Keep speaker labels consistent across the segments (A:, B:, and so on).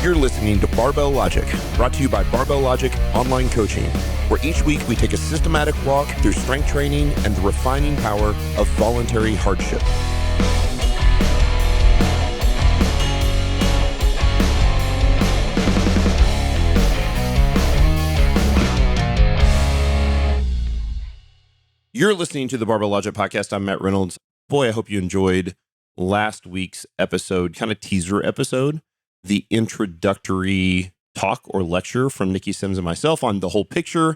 A: You're listening to Barbell Logic, brought to you by Barbell Logic Online Coaching, where each week we take a systematic walk through strength training and the refining power of voluntary hardship. You're listening to the Barbell Logic Podcast. I'm Matt Reynolds. Boy, I hope you enjoyed last week's episode, kind of teaser episode, the introductory talk or lecture from Niki Sims and myself on the whole picture.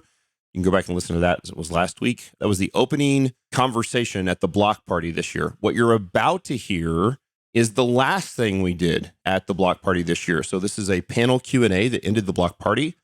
A: You can go back and listen to that as it was last week. That was the opening conversation at the BLOC Party this year. What you're about to hear is the last thing we did at the BLOC Party this year. So this is a panel Q&A that ended the BLOC Party.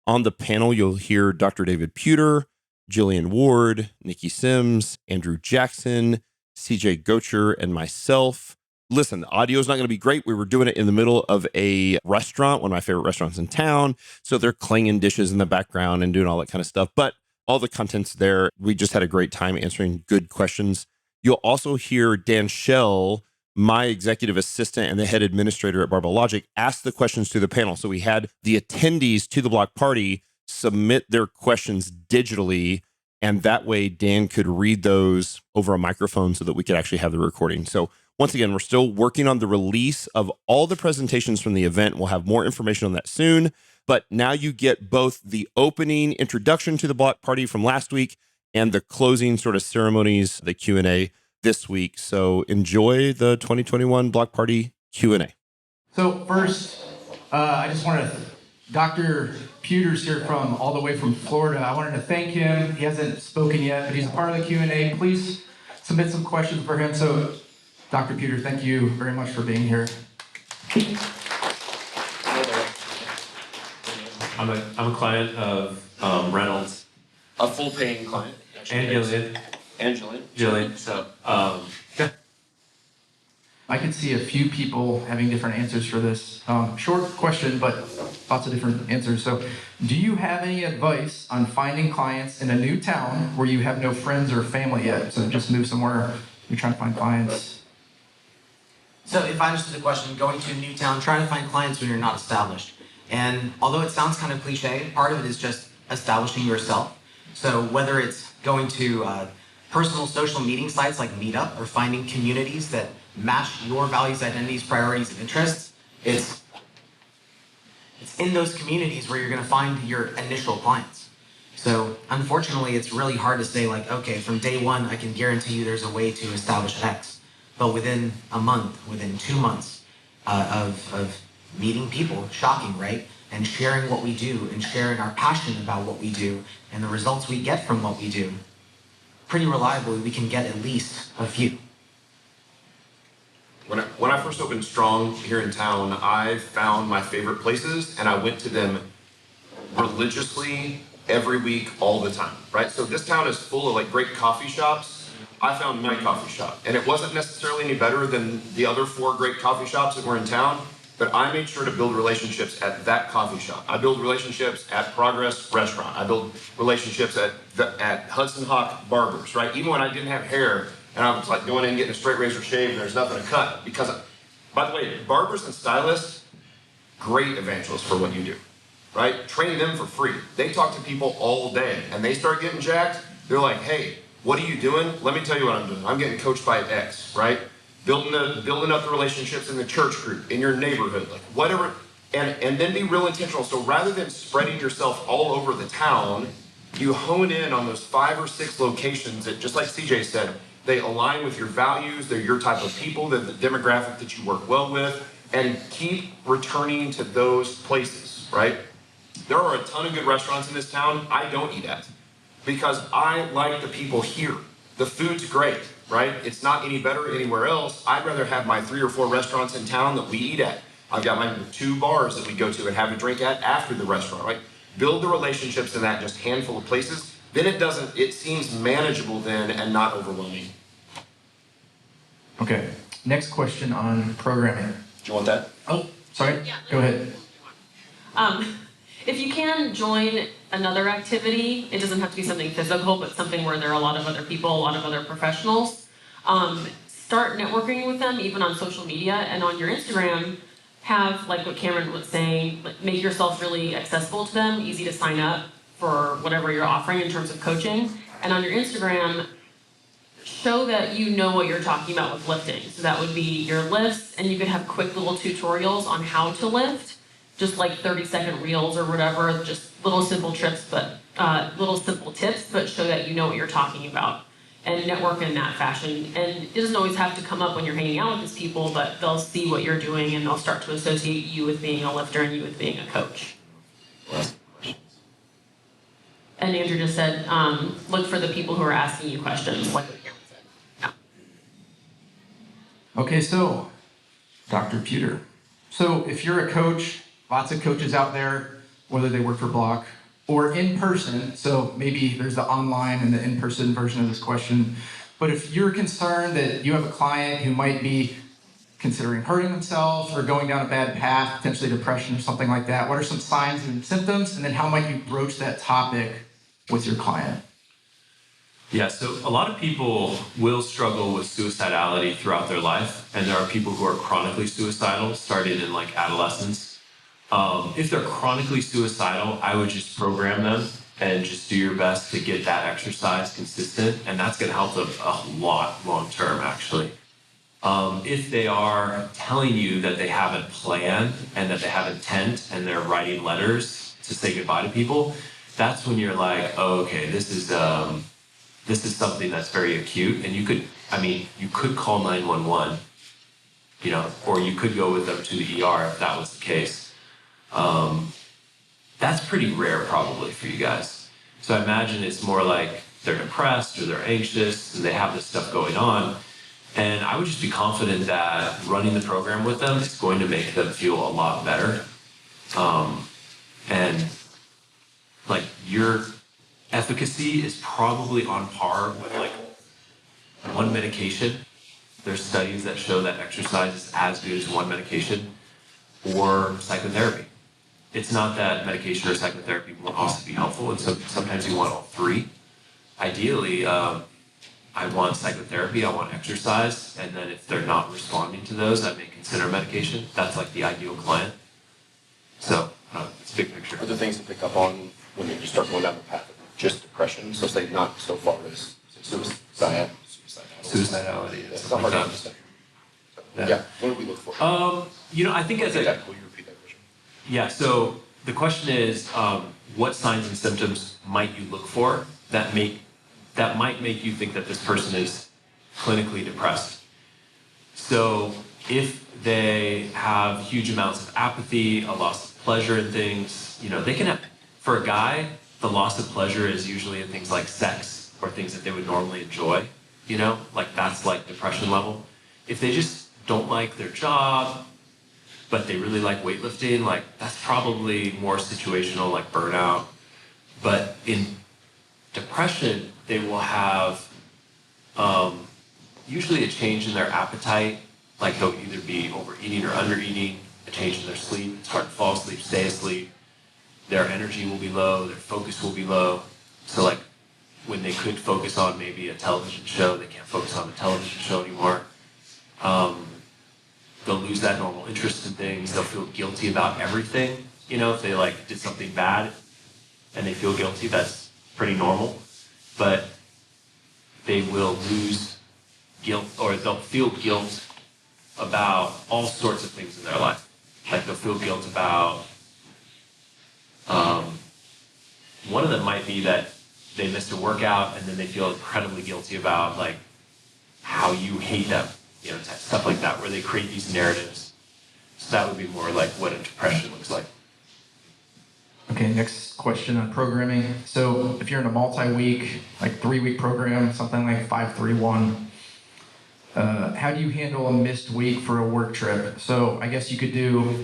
A: On the panel, you'll hear Dr. David Puder, Gillian Ward, Niki Sims, Andrew Jackson, CJ Gotcher, and myself. Listen, the audio is not going to be great. We were doing it in the middle of a restaurant, one of my favorite restaurants in town. So they're clanging dishes in the background and doing all that kind of stuff. But all the content's there. We just had a great time answering good questions. You'll also hear Dan Schell, my executive assistant and the head administrator at Barbell Logic, ask the questions to the panel. So we had the attendees to the BLOC Party submit their questions digitally, and that way Dan could read those over a microphone so that we could actually have the recording. So once again, we're still working on the release of all the presentations from the event. We'll have more information on that soon, but now you get both the opening introduction to the BLOC Party from last week and the closing sort of ceremonies, the Q&A this week. So enjoy the 2021 BLOC Party Q&A.
B: So first, I just want to Dr. Puder's here from all the way from Florida. I wanted to thank him. He hasn't spoken yet, but he's a part of the Q&A. Please submit some questions for him. So, Dr. Puder, thank you very much for being here.
C: I'm a client of Reynolds.
A: A full-paying client.
C: And Gillian. Gillian. So, yeah.
B: I can see a few people having different answers for this. Short question, but lots of different answers. So, do you have any advice on finding clients in a new town where you have no friends or family yet? So just move somewhere, you're trying to find clients.
D: So if I understood the question, going to a new town, trying to find clients when you're not established. And although it sounds kind of cliche, part of it is just establishing yourself. So whether it's going to personal social meeting sites like Meetup or finding communities that match your values, identities, priorities, and interests, it's in those communities where you're going to find your initial clients. So unfortunately, it's really hard to say like, okay, from day one, I can guarantee you there's a way to establish X. But within a month, within 2 months of meeting people, shocking, right? And sharing what we do and sharing our passion about what we do and the results we get from what we do, pretty reliably, we can get at least a few.
E: When I first opened Strong here in town, I found my favorite places and I went to them religiously every week, all the time, right? So this town is full of like great coffee shops. I found my coffee shop, and it wasn't necessarily any better than the other 4 great coffee shops that were in town, but I made sure to build relationships at that coffee shop. I build relationships at Progress Restaurant. I build relationships at Hudson Hawk Barbers, right? Even when I didn't have hair, and I was like going in and getting a straight razor shave, and there's nothing to cut. Because, by the way, barbers and stylists, great evangelists for what you do, right? Train them for free. They talk to people all day, and they start getting jacked. They're like, hey, what are you doing? Let me tell you what I'm doing. I'm getting coached by X, right? Building up the relationships in the church group, in your neighborhood, like whatever, and then be real intentional. So rather than spreading yourself all over the town, you hone in on those 5 or 6 locations that, just like CJ said, they align with your values, they're your type of people, they're the demographic that you work well with, and keep returning to those places, right? There are a ton of good restaurants in this town I don't eat at, because I like the people here. The food's great, right? It's not any better anywhere else. I'd rather have my 3 or 4 restaurants in town that we eat at. I've got my 2 bars that we go to and have a drink at after the restaurant, right? Build the relationships in that just handful of places. Then it seems manageable then and not overwhelming.
B: Okay, next question on programming.
E: Do you want that?
B: Oh, sorry,
F: Yeah.
B: Go ahead.
F: If you can join another activity, it doesn't have to be something physical, but something where there are a lot of other people, a lot of other professionals. Start networking with them, even on social media and on your Instagram. have, like what Cameron was saying, like make yourself really accessible to them, easy to sign up for whatever you're offering in terms of coaching. And on your Instagram, show that you know what you're talking about with lifting. So that would be your lifts, and you could have quick little tutorials on how to lift, just like 30-second reels or whatever, just little simple tips, but show that you know what you're talking about, and network in that fashion. And it doesn't always have to come up when you're hanging out with these people, but they'll see what you're doing and they'll start to associate you with being a lifter and you with being a coach. And Andrew just said, look for the people who are asking you questions, like what Cameron said. Yeah.
B: Okay, so Dr. Puder. So if you're a coach, lots of coaches out there, whether they work for BLOC or in person, so maybe there's the online and the in-person version of this question, but if you're concerned that you have a client who might be considering hurting themselves or going down a bad path, potentially depression or something like that, what are some signs and symptoms, and then how might you broach that topic with your client?
C: Yeah, so a lot of people will struggle with suicidality throughout their life, and there are people who are chronically suicidal, starting in like adolescence. If they're chronically suicidal, I would just program them and just do your best to get that exercise consistent, and that's going to help them a lot long term, actually. If they are telling you that they have a plan and that they have intent and they're writing letters to say goodbye to people, that's when you're like, oh, okay, this is something that's very acute, and you could call 911, or you could go with them to the ER if that was the case. That's pretty rare probably for you guys. So I imagine it's more like they're depressed or they're anxious and they have this stuff going on. And I would just be confident that running the program with them is going to make them feel a lot better. And like your efficacy is probably on par with like one medication. There's studies that show that exercise is as good as one medication or psychotherapy. It's not that medication or psychotherapy will also be helpful, and so sometimes you want all three. Ideally, I want psychotherapy, I want exercise, and then if they're not responding to those, I may consider medication. That's like the ideal client. So, it's a big picture.
E: Are there things to pick up on when you start going down the path of just depression? So say not so far as suicidality.
C: Suicidality.
E: It's a hard to understand. Yeah. What do we look for?
C: I think as
E: Will
C: a
E: you repeat that question?
C: Yeah, so the question is, what signs and symptoms might you look for that might make you think that this person is clinically depressed? So if they have huge amounts of apathy, a loss of pleasure in things, they can have, for a guy, the loss of pleasure is usually in things like sex or things that they would normally enjoy, like that's like depression level. If they just don't like their job, but they really like weightlifting, like that's probably more situational, like burnout. But in depression, they will have usually a change in their appetite, like they'll either be overeating or undereating, a change in their sleep, it's hard to fall asleep, stay asleep, their energy will be low, their focus will be low. So like when they could focus on maybe a television show, they can't focus on a television show anymore. They'll lose that normal interest in things. They'll feel guilty about everything. If they like did something bad and they feel guilty, that's pretty normal. But they will lose guilt, or they'll feel guilt about all sorts of things in their life. Like they'll feel guilt about, one of them might be that they missed a workout and then they feel incredibly guilty about like how you hate them. Stuff like that, where they create these narratives. So that would be more like what a depression looks like.
B: Okay, next question on programming. So if you're in a multi-week, like 3-week program, something like 5-3-1, how do you handle a missed week for a work trip? So I guess you could do,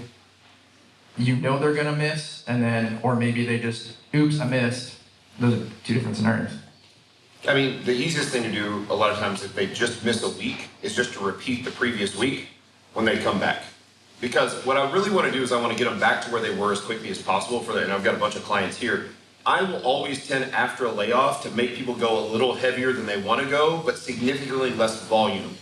B: they're gonna miss, and then, or maybe they just, oops, I missed. Those are two different scenarios.
E: I mean, the easiest thing to do a lot of times if they just miss a week is just to repeat the previous week when they come back. Because what I really want to do is I want to get them back to where they were as quickly as possible and I've got a bunch of clients here. I will always tend after a layoff to make people go a little heavier than they want to go, but significantly less volume.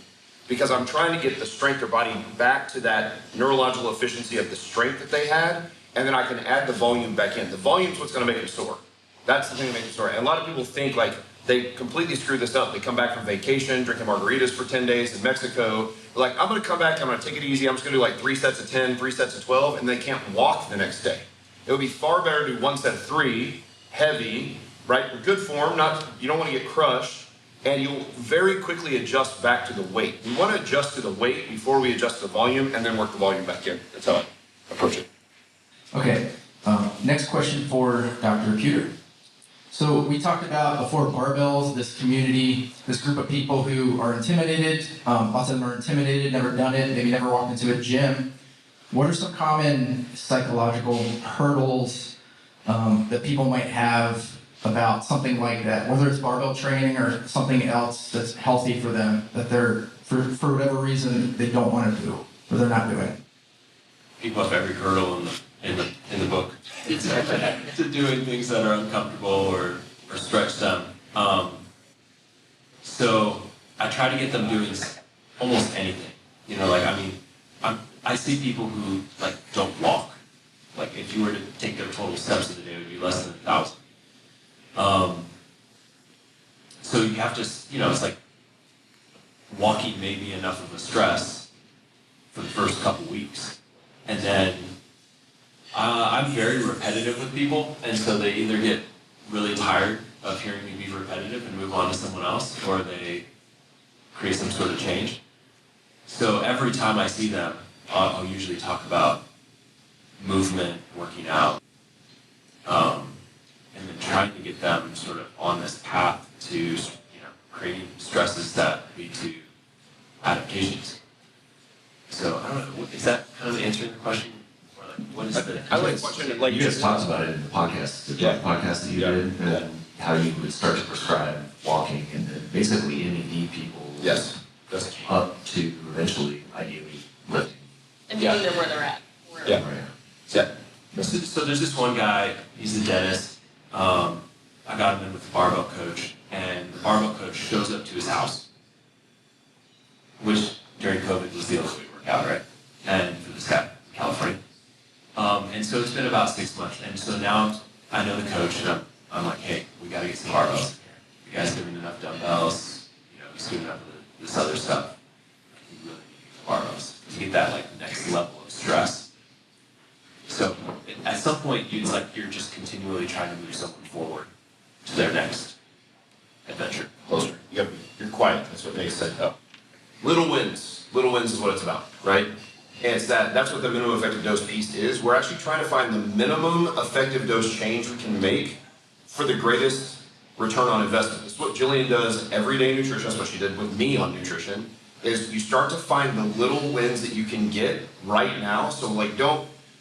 E: because I'm trying to get the strength of their body back to that neurological efficiency of the strength that they had, and then I can add the volume back in. The volume's what's gonna make them sore. That's the thing that makes them sore. And a lot of people think like they completely screw this up. They come back from vacation, drinking margaritas for 10 days in Mexico. They're like, I'm gonna come back, I'm gonna take it easy, I'm just gonna do like 3 sets of 10, 3 sets of 12, and they can't walk the next day. It would be far better to do 1 set of 3, heavy, right? In good form, you don't wanna get crushed, and you'll very quickly adjust back to the weight. We wanna adjust to the weight before we adjust the volume, and then work the volume back in. That's how I approach it.
B: Okay, next question for Dr. Puder. So we talked about before barbells, this community, this group of people who are intimidated. Lots of them are intimidated, never done it, maybe never walked into a gym. What are some common psychological hurdles that people might have about something like that, whether it's barbell training or something else that's healthy for them, that they're, for whatever reason, they don't want to do, or they're not doing?
C: Keep up every hurdle in the book to doing things that are uncomfortable or stretch them. So I try to get them doing almost anything. You know, like, I mean, I see people who like don't walk. Like if you were to take their total steps of the day, it would be less than 1,000. So you have to, you know, it's like walking may be enough of a stress for the first couple weeks. And then I'm very repetitive with people, and so they either get really tired of hearing me be repetitive and move on to someone else, or they create some sort of change. So every time I see them, I'll usually talk about movement, working out, and then trying to get them sort of on this path to, you know, creating stresses that lead to adaptations. So I don't know, is that kind of answering the question? Or like, what is the?
E: I like watching it. Like
G: you guys talked about it in the podcast, the podcast that you did, and how you would start to prescribe walking, and then basically MED people.
E: Yes.
G: Up to eventually, ideally, lifting.
F: And meeting them where they're at.
E: Yeah.
G: Right.
E: Yeah.
C: So there's this one guy, he's a dentist. I got him in with the barbell coach, and the barbell coach shows up to his house, which during COVID was the only way to work out, right? And for this guy, California. And so it's been about 6 months, and so now I know the coach, and I'm like, hey, we gotta get some barbells. You guys doing enough dumbbells? You know, he's doing enough of this other stuff. You really need barbells to get that like next level of stress. So at some point, it's like you're just continually trying to move someone forward to their next adventure.
E: Closer. You're quiet. That's what makes it up. Little wins. Little wins is what it's about, right? And it's that's what the minimum effective dose piece is. We're actually trying to find the minimum effective dose change we can make for the greatest return on investment. This is what Gillian does everyday nutrition. That's what she did with me on nutrition, is you start to find the little wins that you can get right now. So like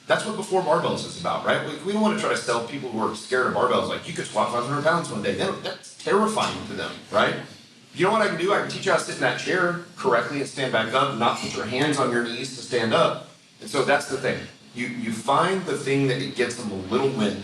E: that's what Before Barbells is about, right? We don't want to try to sell people who are scared of barbells like you could squat 500 pounds one day. That's terrifying to them, right? You know what I can do? I can teach you how to sit in that chair correctly and stand back up, not put your hands on your knees to stand up. And so that's the thing. You find the thing that it gets them a little win,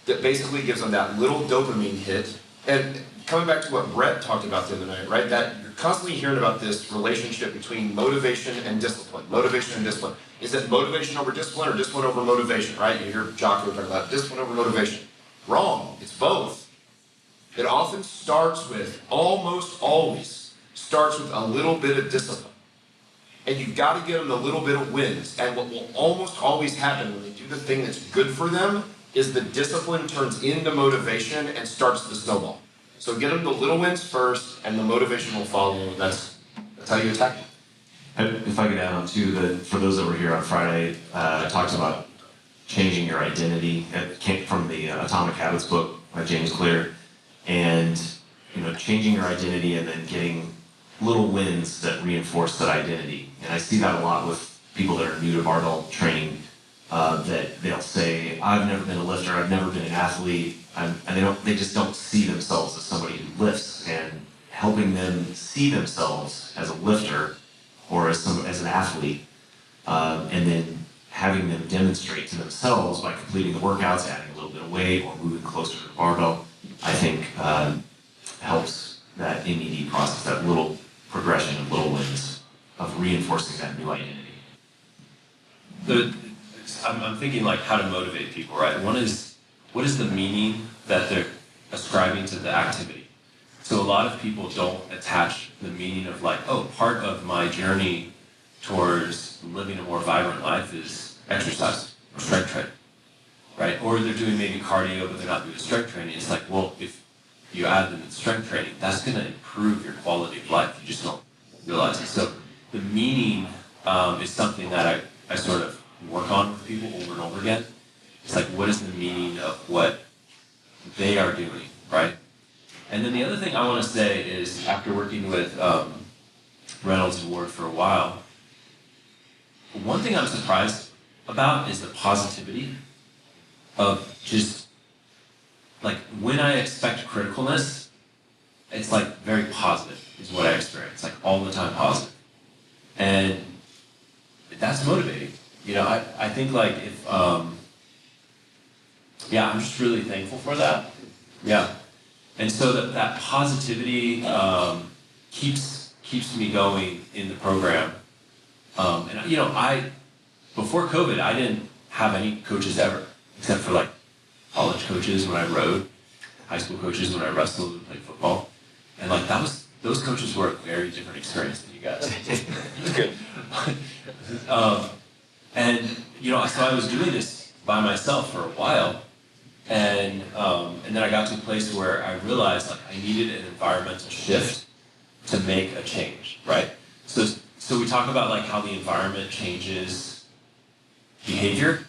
E: that basically gives them that little dopamine hit. And coming back to what Brett talked about the other night, right? That you're constantly hearing about this relationship between motivation and discipline. Motivation and discipline. Is it motivation over discipline or discipline over motivation, right? You hear Jocko talk about discipline over motivation. Wrong. It's both. It often starts with, almost always, starts with a little bit of discipline. And you've got to get them the little bit of wins. And what will almost always happen when they do the thing that's good for them is the discipline turns into motivation and starts the snowball. So get them the little wins first, and the motivation will follow. That's how you attack it.
G: If I could add on too, that for those that were here on Friday, talks about changing your identity. It came from the Atomic Habits book by James Clear. And changing your identity and then getting little wins that reinforce that identity. And I see that a lot with people that are new to barbell training, that they'll say, I've never been a lifter, I've never been an athlete, and they just don't see themselves as somebody who lifts, and helping them see themselves as a lifter or as an athlete, and then having them demonstrate to themselves by completing the workouts, adding a little bit of weight or moving closer to the barbell, I think helps that MED process, that little progression of little wins of reinforcing that new identity?
C: I'm thinking like how to motivate people, right? One is, what is the meaning that they're ascribing to the activity? So a lot of people don't attach the meaning of like, oh, part of my journey towards living a more vibrant life is exercise or strength training, right? Or they're doing maybe cardio, but they're not doing strength training. It's like, well, if you add them in strength training, that's going to improve your quality of life. You just don't realize it. So the meaning is something that I sort of work on with people over and over again. It's like, what is the meaning of what they are doing, right? And then the other thing I want to say is, after working with Reynolds and Ward for a while, one thing I'm surprised about is the positivity of just, like, when I expect criticalness, it's like very positive is what I experience, like all the time positive. And that's motivating. You know, I think like if, yeah, I'm just really thankful for that. Yeah. And so that positivity keeps me going in the program. And you know, before COVID, I didn't have any coaches ever, except for like college coaches when I rode, high school coaches when I wrestled and played football. And like those coaches were a very different experience than you guys. It's good. And you know, so I was doing this by myself for a while, and then I got to a place where I realized like I needed an environmental shift to make a change, right? So we talk about like how the environment changes behavior,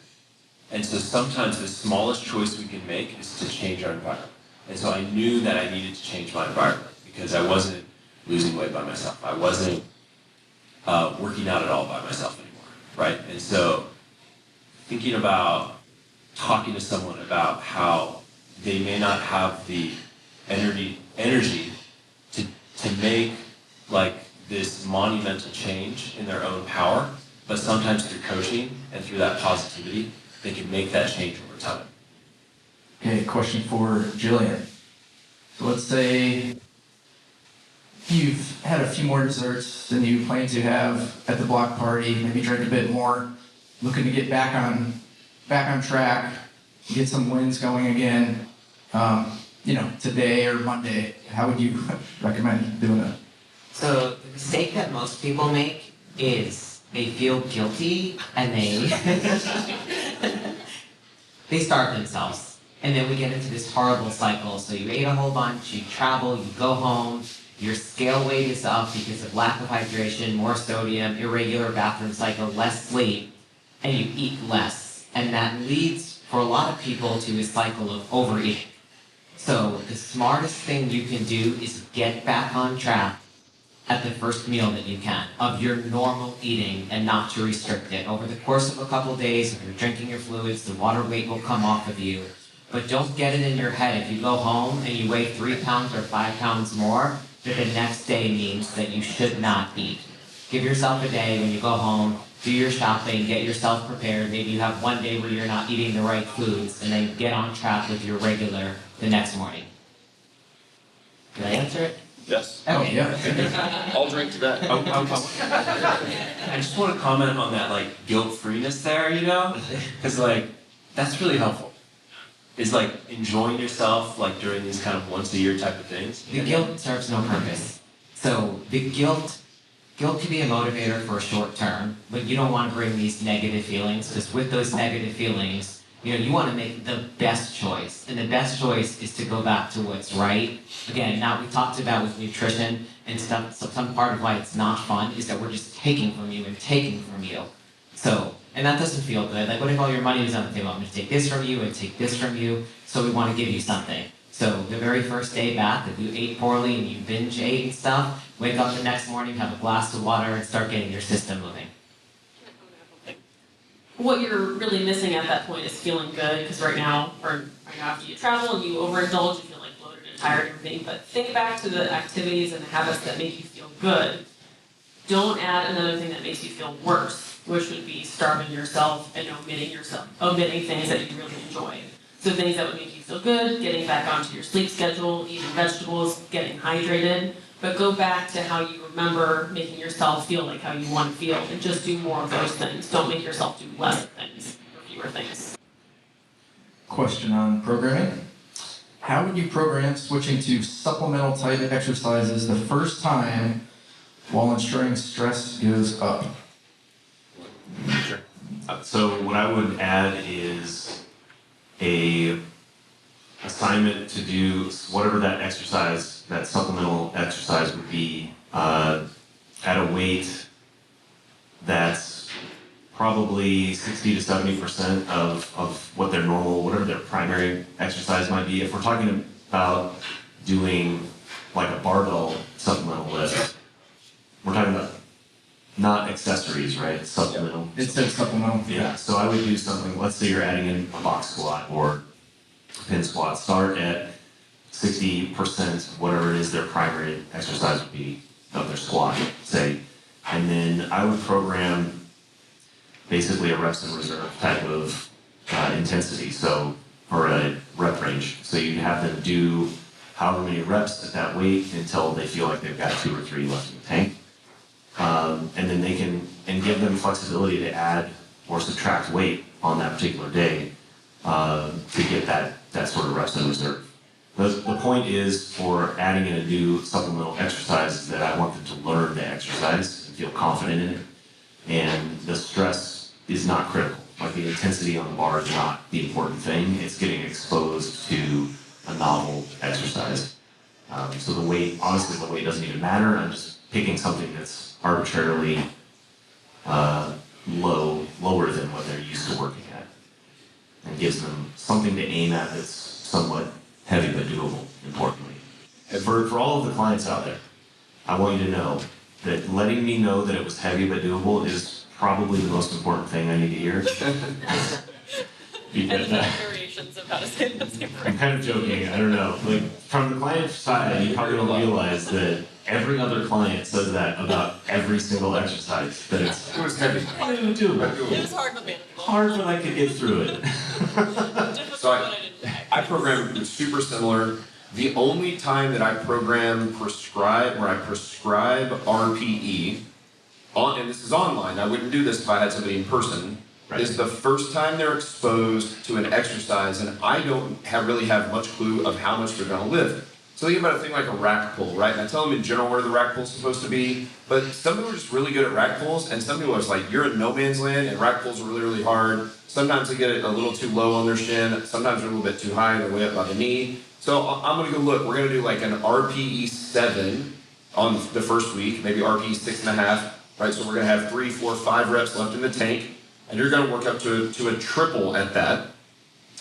C: and so sometimes the smallest choice we can make is to change our environment. And so I knew that I needed to change my environment because I wasn't losing weight by myself. I wasn't working out at all by myself anymore. Right? And so thinking about talking to someone about how they may not have the energy to make like this monumental change in their own power, but sometimes through coaching and through that positivity, they can make that change over time.
B: Okay, question for Gillian. So let's say you've had a few more desserts than you plan to have at the BLOC party, maybe drink a bit more, looking to get back on track, get some wins going again, you know, today or Monday. How would you recommend doing it?
D: So the mistake that most people make is they feel guilty and they starve themselves. And then we get into this horrible cycle. So you ate a whole bunch, you travel, you go home, your scale weight is up because of lack of hydration, more sodium, irregular bathroom cycle, less sleep, and you eat less. And that leads for a lot of people to a cycle of overeating. So the smartest thing you can do is get back on track at the first meal that you can of your normal eating and not to restrict it. Over the course of a couple days, if you're drinking your fluids, the water weight will come off of you. But don't get it in your head if you go home and you weigh 3 pounds or 5 pounds more, that the next day means that you should not eat. Give yourself a day when you go home, do your shopping, get yourself prepared. Maybe you have one day where you're not eating the right foods, and then get on track with your regular the next morning. Did I answer it?
E: Yes.
D: Okay.
B: Yeah.
E: I'll drink to that.
C: I just want to comment on that like guilt-freeness there, you know? Because like, that's really helpful. Is like enjoying yourself like during these kind of once a year type of things.
D: The guilt serves no purpose. So the guilt can be a motivator for a short term, but you don't want to bring these negative feelings, because with those negative feelings, you know, you want to make the best choice. And the best choice is to go back to what's right. Again, now we talked about with nutrition and stuff, so some part of why it's not fun is that we're just taking from you and taking from you. So, and that doesn't feel good. Like, what if all your money was on the table? I'm going to take this from you and take this from you, so we want to give you something. So the very first day back, if you ate poorly and you binge ate and stuff, wake up the next morning, have a glass of water, and start getting your system moving.
F: What you're really missing at that point is feeling good, because right now after you travel and you overindulge, you feel like bloated and tired and everything. But think back to the activities and the habits that make you feel good. Don't add another thing that makes you feel worse, which would be starving yourself and omitting things that you really enjoy. So things that would make you feel good, getting back onto your sleep schedule, eating vegetables, getting hydrated, but go back to how you were remember making yourself feel like how you want to feel and just do more of those things. Don't make yourself do less things or fewer things.
B: Question on programming. How would you program switching to supplemental type exercises the first time while ensuring stress goes up?
G: Sure. So what I would add is a assignment to do whatever that exercise, that supplemental exercise would be, at a weight that's probably 60 to 70% of what their normal, whatever their primary exercise might be. If we're talking about doing like a barbell supplemental lift, we're talking about not accessories, right? Supplemental.
B: It says supplemental.
G: Yeah, so I would do something, let's say you're adding in a box squat or pin squat. Start at 60%, whatever it is their primary exercise would be of their squat, say. And then I would program basically a reps and reserve type of intensity, so, or a rep range. So you'd have them do however many reps at that weight until they feel like they've got 2 or 3 left in the tank. And then they can, and give them flexibility to add or subtract weight on that particular day to get that sort of reps and reserve. The point is for adding in a new supplemental exercise is that I want them to learn the exercise and feel confident in it. And the stress is not critical. Like the intensity on the bar is not the important thing. It's getting exposed to a novel exercise. So the weight, honestly, the weight doesn't even matter. I'm just picking something that's arbitrarily lower than what they're used to working at. And gives them something to aim at that's somewhat heavy but doable, importantly. And for all of the clients out there, I want you to know that letting me know that it was heavy but doable is probably the most important thing I need to hear. Because,
F: variations of how to say the same
G: I'm kind of joking, I don't know. Like, from the client side, you probably don't realize that every other client says that about every single exercise, that it's,
E: It was heavy.
G: doable.
F: It was hard but manageable.
G: Hard, but I could get through it.
F: Difficult,
E: So
F: but I didn't.
E: I program super similar. The only time that I program prescribe RPE, and this is online, I wouldn't do this if I had somebody in person,
G: Right.
E: is the first time they're exposed to an exercise, and I don't really have much clue of how much they're gonna lift. So think about a thing like a rack pull, right? And I tell them in general where the rack pull's supposed to be, but some people are just really good at rack pulls, and some people are just like, you're in no man's land, and rack pulls are really, really hard. Sometimes they get it a little too low on their shin, sometimes they're a little bit too high, they're way up by the knee. So I'm gonna go look, we're gonna do like an RPE 7 on the first week, maybe RPE 6.5, right? So we're gonna have 3, 4, 5 reps left in the tank, and you're gonna work up to a triple at that.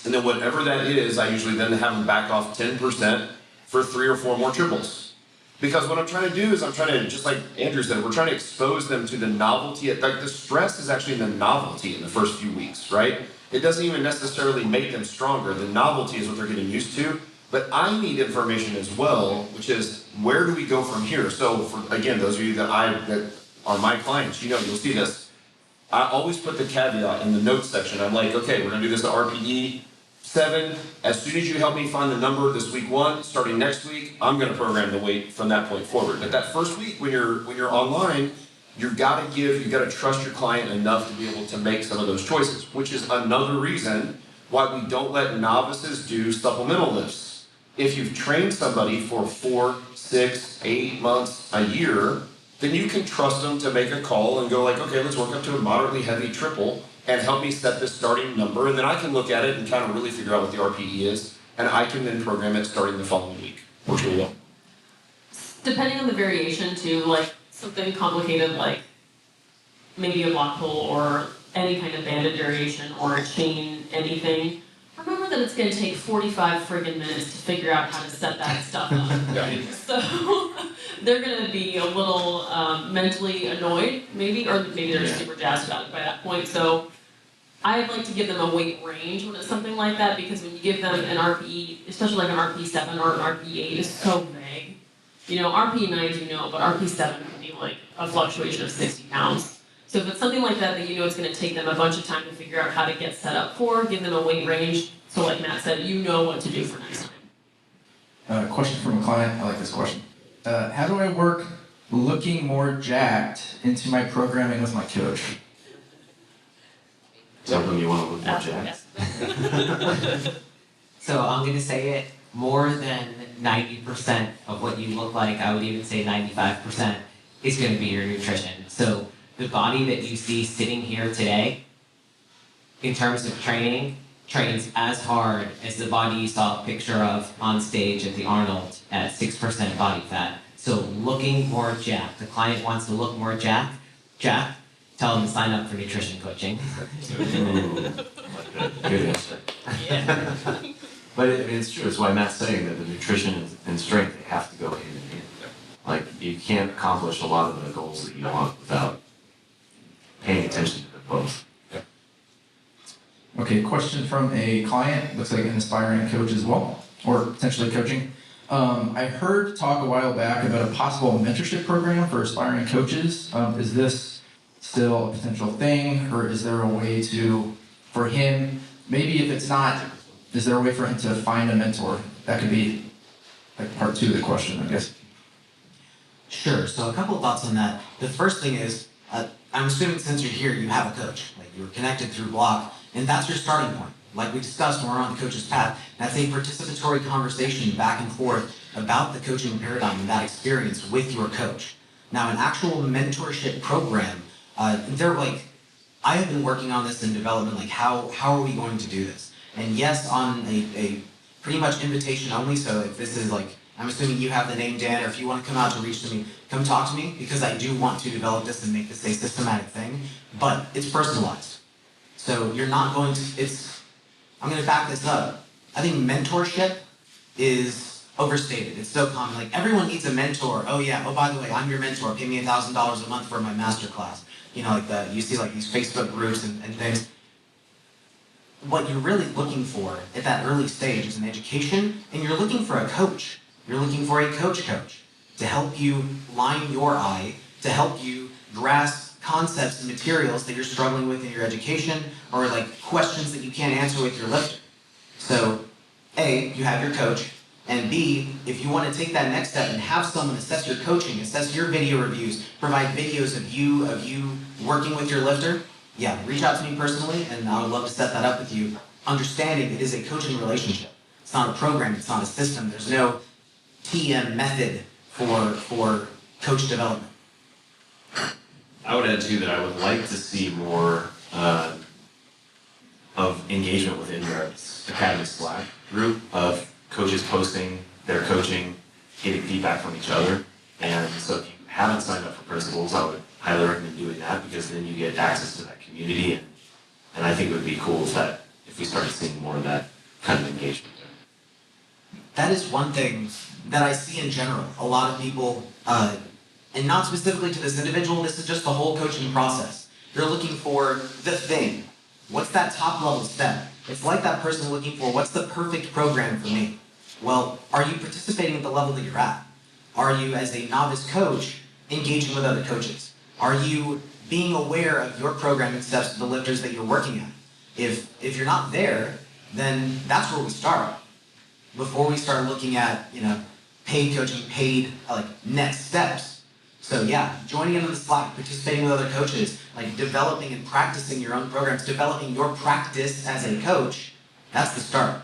E: And then whatever that is, I usually then have them back off 10% for 3 or 4 more triples. Because what I'm trying to do is I'm trying to, just like Andrew said, we're trying to expose them to the novelty. Like the stress is actually the novelty in the first few weeks, right? It doesn't even necessarily make them stronger. The novelty is what they're getting used to. But I need information as well, which is where do we go from here? So for, again, those of you that are my clients, you'll see this. I always put the caveat in the notes section. I'm like, okay, we're gonna do this at RPE 7. As soon as you help me find the number this week 1, starting next week, I'm gonna program the weight from that point forward. But that first week when you're online, you gotta trust your client enough to be able to make some of those choices, which is another reason why we don't let novices do supplemental lifts. If you've trained somebody for 4, 6, 8 months, a year, then you can trust them to make a call and go like, okay, let's work up to a moderately heavy triple and help me set this starting number. And then I can look at it and kind of really figure out what the RPE is. And I can then program it starting the following week. Works really well.
F: Depending on the variation too, like something complicated like maybe a block pull or any kind of banded variation or a chain, anything, remember that it's going to take 45 friggin' minutes to figure out how to set that stuff up.
E: Yeah.
F: So they're going to be a little mentally annoyed, maybe, or maybe they're super jazzed about it by that point. So I'd like to give them a weight range when it's something like that, because when you give them an RPE, especially like an RPE 7 or an RPE 8, is so vague. RPE 9 but RPE 7 can be like a fluctuation of 60 pounds. So if it's something like that it's going to take them a bunch of time to figure out how to get set up for, give them a weight range, so like Matt said, what to do for next time.
B: Question from a client, I like this question. How do I work looking more jacked into my programming with my coach.
G: Tell them you want to look more jacked.
H: So I'm going to say it, more than 90% of what you look like, I would even say 95%, is going to be your nutrition. So the body that you see sitting here today, in terms of training, trains as hard as the body you saw a picture of on stage at the Arnold at 6% body fat. So looking more jacked. The client wants to look more jacked, tell them to sign up for nutrition coaching.
G: Good answer.
H: Yeah.
G: But it's true. It's why Matt's saying that the nutrition and strength, they have to go hand in hand. Like, you can't accomplish a lot of the goals that you want without paying attention to them both.
B: Okay, question from a client, looks like an aspiring coach as well, or potentially coaching. I heard talk a while back about a possible mentorship program for aspiring coaches. Is this still a potential thing, or is there a way for him, maybe if it's not, is there a way for him to find a mentor? That could be like part 2 of the question, I guess.
D: Sure. So a couple of thoughts on that. The first thing is, I'm assuming since you're here, you have a coach. Like, you're connected through BLOC, and that's your starting point. Like we discussed when we're on the coach's path, that's a participatory conversation back and forth about the coaching paradigm and that experience with your coach. Now, an actual mentorship program, they're like, I have been working on this in development, like how are we going to do this? And yes, on a pretty much invitation only, so if this is like, I'm assuming you have the name Dan, or if you want to come out to reach to me, come talk to me, because I do want to develop this and make this a systematic thing, but it's personalized. So you're not going to, I'm going to back this up. I think mentorship is overstated. It's so common. Like, everyone needs a mentor. Oh yeah, oh by the way, I'm your mentor. Pay me $1,000 a month for my master class. You know, like you see like these Facebook groups and things. What you're really looking for at that early stage is an education, and you're looking for a coach. You're looking for a coach to help you line your eye, to help you grasp concepts and materials that you're struggling with in your education, or like questions that you can't answer with your lifter. So, A, you have your coach, and B, if you want to take that next step and have someone assess your coaching, assess your video reviews, provide videos of you working with your lifter, yeah, reach out to me personally, and I would love to set that up with you, understanding it is a coaching relationship. It's not a program, it's not a system. There's no TM method for coach development.
G: I would add too that I would like to see more of engagement within your Academy Slack group of coaches posting their coaching, getting feedback from each other. And so if you haven't signed up for principals, I would highly recommend doing that, because then you get access to that community, and I think it would be cool if we started seeing more of that kind of engagement there.
D: That is one thing that I see in general. A lot of people, and not specifically to this individual, this is just the whole coaching process. You're looking for the thing. What's that top level step? It's like that person looking for, what's the perfect program for me? Well, are you participating at the level that you're at? Are you, as a novice coach, engaging with other coaches? Are you being aware of your programming steps, the lifters that you're working at? If you're not there, then that's where we start. Before we start looking at, paid coaching, paid next steps. So yeah, joining into the Slack, participating with other coaches, like developing and practicing your own programs, developing your practice as a coach, that's the start.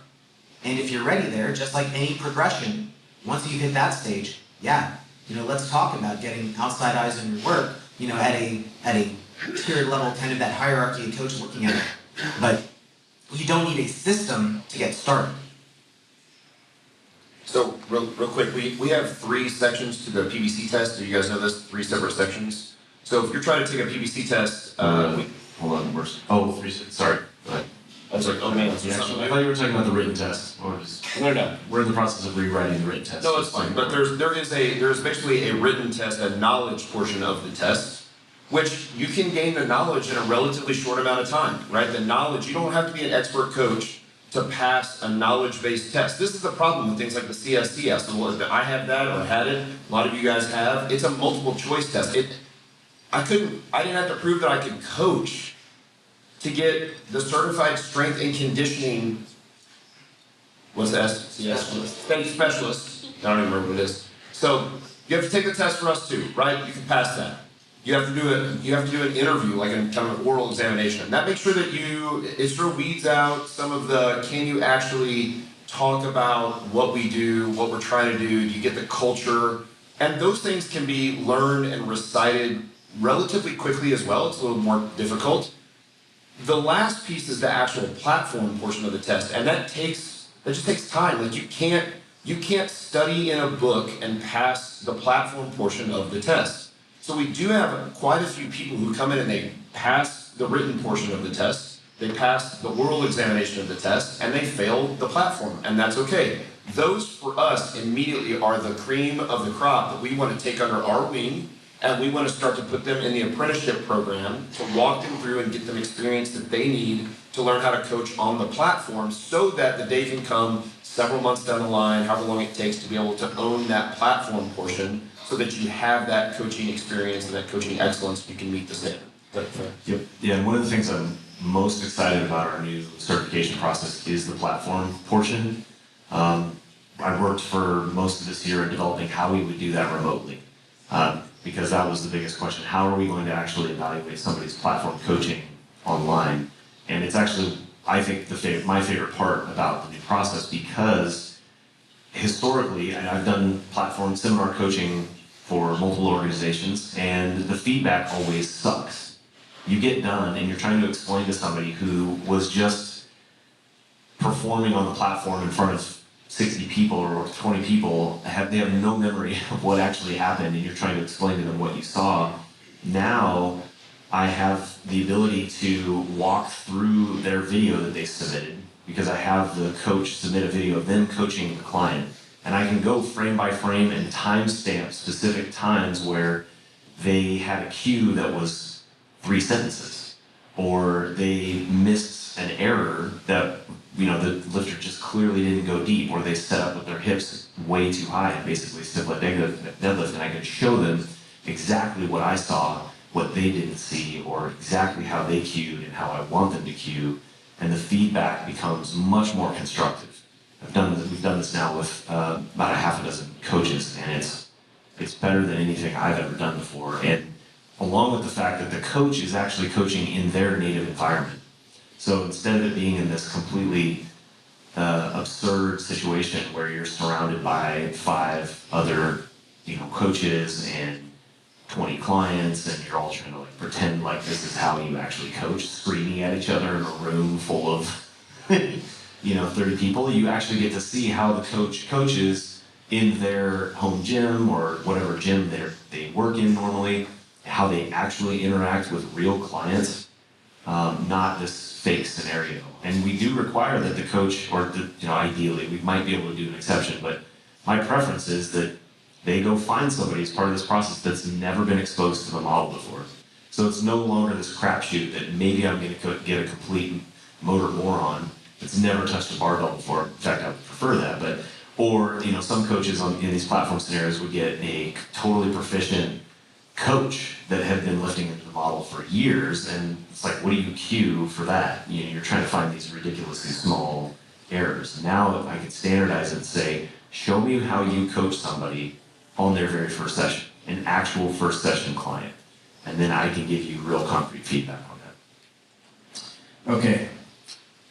D: And if you're ready there, just like any progression, once you hit that stage, yeah, let's talk about getting outside eyes on your work, at a tiered level, kind of that hierarchy of coach looking at it. But you don't need a system to get started.
E: So real quick, we have 3 sections to the PBC test. Do you guys know this? 3 separate sections. So if you're trying to take a PBC test,
G: Hold on, sorry. Go ahead.
E: I was like, oh man,
G: I thought you were talking about the written test.
E: No.
G: We're in the process of rewriting the written test.
E: No, it's fine. But there's basically a written test, a knowledge portion of the test, which you can gain the knowledge in a relatively short amount of time, right? The knowledge, you don't have to be an expert coach to pass a knowledge-based test. This is the problem with things like the CSTS. So I have that, or had it. A lot of you guys have. It's a multiple choice test. I didn't have to prove that I could coach to get the certified strength and conditioning. What's the specialist? I don't even remember what it is. So You have to take the test for us too, right? You can pass that. You have to do it. You have to do an interview, like kind of an oral examination. That makes sure that it sort of weeds out some of the, can you actually talk about what we do, what we're trying to do? Do you get the culture? And those things can be learned and recited relatively quickly as well. It's a little more difficult. The last piece is the actual platform portion of the test, and that just takes time. Like you can't study in a book and pass the platform portion of the test. So we do have quite a few people who come in and they pass the written portion of the test, they pass the oral examination of the test, and they fail the platform, and that's okay. Those for us immediately are the cream of the crop that we want to take under our wing, and we want to start to put them in the apprenticeship program to walk them through and get them experience that they need to learn how to coach on the platform so that the day can come several months down the line, however long it takes to be able to own that platform portion so that you have that coaching experience and that coaching excellence, you can meet the standard. Is that fair?
G: Yep. Yeah, and one of the things I'm most excited about our new certification process is the platform portion. I worked for most of this year in developing how we would do that remotely. Because that was the biggest question. How are we going to actually evaluate somebody's platform coaching online? And it's actually, I think, my favorite part about the new process, because historically, and I've done platform seminar coaching for multiple organizations, and the feedback always sucks. You get done and you're trying to explain to somebody who was just performing on the platform in front of 60 people or 20 people, they have no memory of what actually happened, and you're trying to explain to them what you saw. Now, I have the ability to walk through their video that they submitted, because I have the coach submit a video of them coaching the client. And I can go frame by frame and timestamp specific times where they had a cue that was 3 sentences, or they missed an error that the lifter just clearly didn't go deep, or they set up with their hips way too high and basically stiff leg deadlift, and I could show them exactly what I saw, what they didn't see, or exactly how they cued and how I want them to cue, and the feedback becomes much more constructive. We've done this now with about a half a dozen coaches, and it's better than anything I've ever done before. And along with the fact that the coach is actually coaching in their native environment. So instead of it being in this completely absurd situation where you're surrounded by 5 other, coaches and 20 clients, and you're all trying to pretend like this is how you actually coach, screaming at each other in a room full of 30 people, you actually get to see how the coach coaches in their home gym or whatever gym they work in normally, how they actually interact with real clients, not this fake scenario. And we do require that the coach, or ideally, we might be able to do an exception, but my preference is that they go find somebody as part of this process that's never been exposed to the model before. So it's no longer this crapshoot that maybe I'm going to get a complete motor moron that's never touched a barbell before. In fact, I would prefer that. Or some coaches in these platform scenarios would get a totally proficient coach that had been lifting into the model for years, and it's like, what do you cue for that? You're trying to find these ridiculously small errors. Now I can standardize it and say, show me how you coach somebody on their very first session, an actual first session client, and then I can give you real concrete feedback on that.
B: Okay.